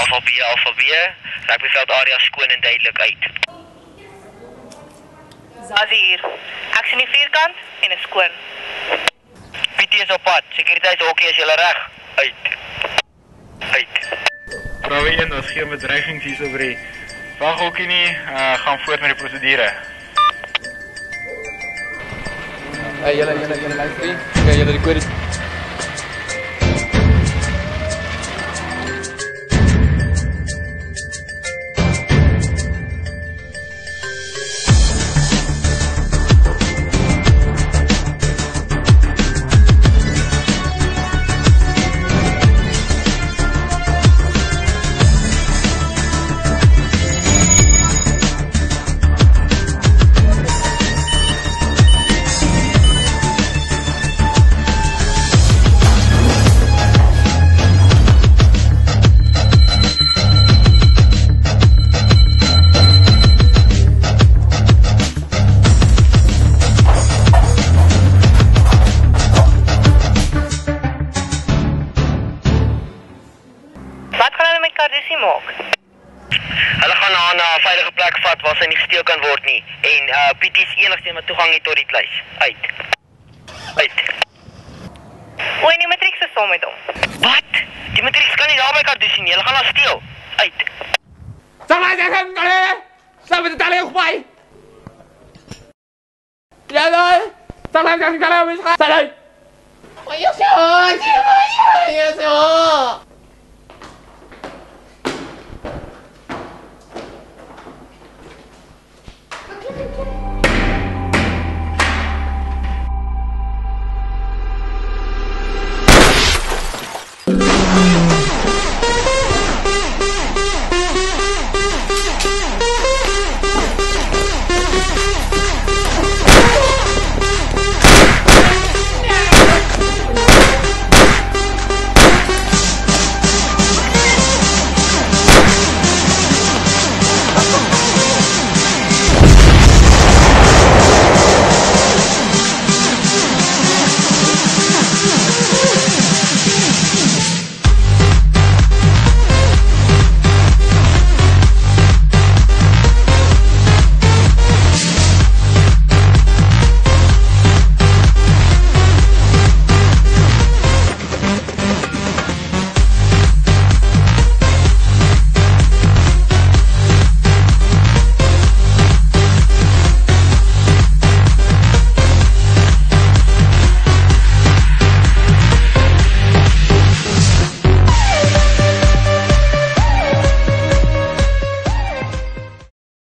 Alfa B, rugbyveld area skoon en duidelik uit. Zazie hier. Ek sien die vierkant en is skoon. PT is op pad, sekuriteitshokkie is julle reg. Uit. Bravo 1, daar is geen bedreigings hier so by die waghokkie nie, gaan voort met die prosedure. Hey, julle luister hier. Okay, julle die kode. Wat gaan hulle met Carducci maak? Hulle gaan haar na 'n veilige plek vat waar sy nie gesteel kan word nie. En PT is enigste een wat toegang het tot die pleis. Uit. O, en die matriek is saam met hom. Wat? Die matriek kan nie daar by Carducci nie, hulle gaan haar steel. Uit. Sabi na tayo kumain! Yan ay! Salay kasi tayo! Salay! Ayos yun! Ayos yun!